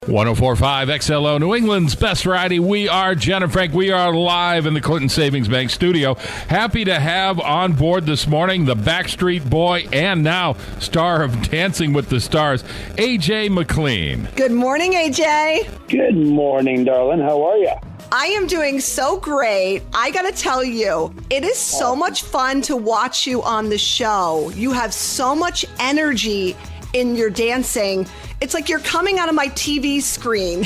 1045 XLO, New England's best variety. We are Jen and Frank. We are live in the Clinton Savings Bank studio. Happy to have on board this morning the Backstreet Boy and now star of Dancing with the Stars, AJ McLean. Good morning, AJ. Good morning, darling. How are you? I am doing so great. I got to tell you, it is so much fun to watch you on the show. You have so much energy in your dancing. It's like you're coming out of my TV screen.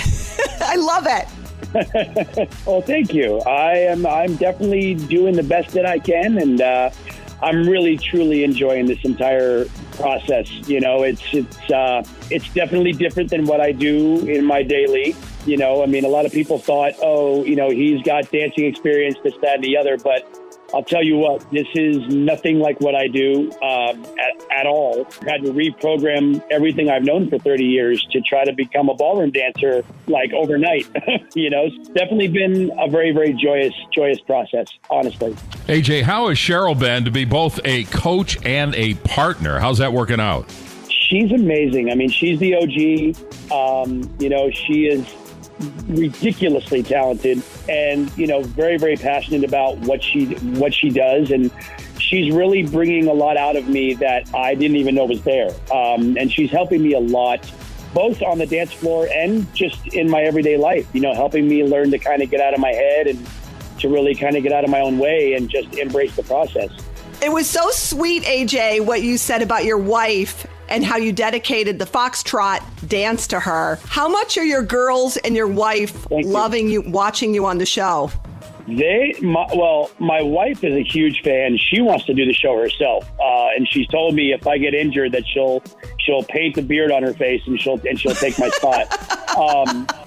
I love it. Well, thank you. I'm definitely doing the best that I can, and I'm really truly enjoying this entire process. You know, it's definitely different than what I do in my daily. You know, I mean, a lot of people thought, oh, you know, he's got dancing experience, this, that, and the other, but I'll tell you what, this is nothing like what I do at all. I had to reprogram everything I've known for 30 years to try to become a ballroom dancer like overnight. You know, it's definitely been a very, very joyous process, honestly. AJ, how has Cheryl been to be both a coach and a partner? How's that working out? She's amazing. I mean, she's the OG. You know, she is ridiculously talented and, you know, very, very passionate about what she does. And she's really bringing a lot out of me that I didn't even know was there. And she's helping me a lot, both on the dance floor and just in my everyday life, you know, helping me learn to kind of get out of my head and to really kind of get out of my own way and just embrace the process. It was so sweet, AJ, what you said about your wife and how you dedicated the Foxtrot dance to her. How much are your girls and your wife loving you, watching you on the show? My wife is a huge fan. She wants to do the show herself, and she's told me if I get injured that she'll paint the beard on her face and she'll take my spot.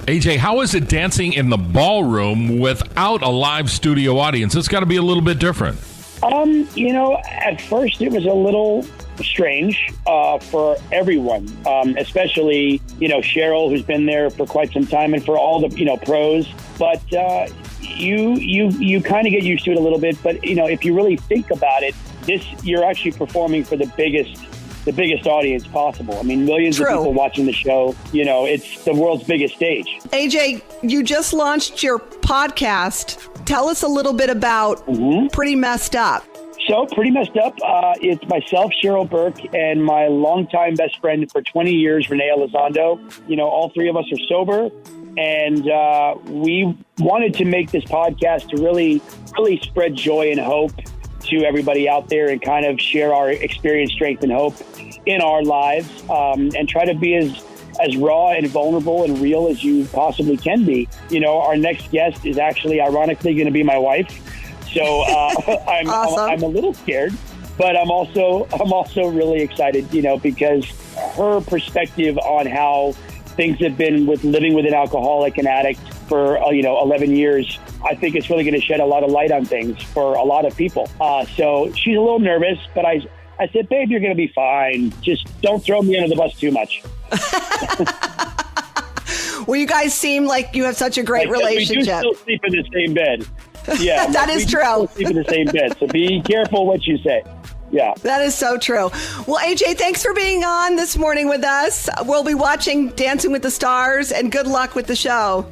AJ, how is it dancing in the ballroom without a live studio audience? It's got to be a little bit different. You know, at first it was a little strange for everyone, especially, you know, Cheryl, who's been there for quite some time, and for all the, you know, pros. But you kind of get used to it a little bit. But, you know, if you really think about it, you're actually performing for the biggest audience possible. I mean, millions of people watching the show. You know, it's the world's biggest stage. AJ, you just launched your podcast. Tell us a little bit about Pretty Messed Up. So, Pretty Messed Up, it's myself, Cheryl Burke, and my longtime best friend for 20 years, Renee Elizondo. You know, all three of us are sober, and we wanted to make this podcast to really, really spread joy and hope to everybody out there and kind of share our experience, strength, and hope in our lives, and try to be as raw and vulnerable and real as you possibly can be. You know, our next guest is actually, ironically, going to be my wife. So I'm a little scared, but I'm also really excited, you know, because her perspective on how things have been with living with an alcoholic and addict for 11 years, I think it's really going to shed a lot of light on things for a lot of people. So she's a little nervous, but I said, babe, you're going to be fine. Just don't throw me under the bus too much. Well, you guys seem like you have such a great relationship. We do still sleep in the same bed. Yeah, that is true. We sleep in the same bed, so be careful what you say. Yeah. That is so true. Well, AJ, thanks for being on this morning with us. We'll be watching Dancing with the Stars, and good luck with the show.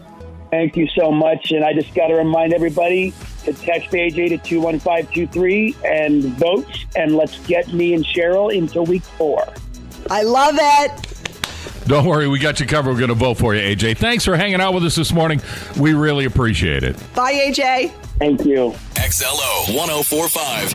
Thank you so much. And I just got to remind everybody to text AJ to 21523 and vote, and let's get me and Cheryl into week 4. I love it. Don't worry, we got you covered. We're going to vote for you, AJ. Thanks for hanging out with us this morning. We really appreciate it. Bye, AJ. Thank you. XLO 1045.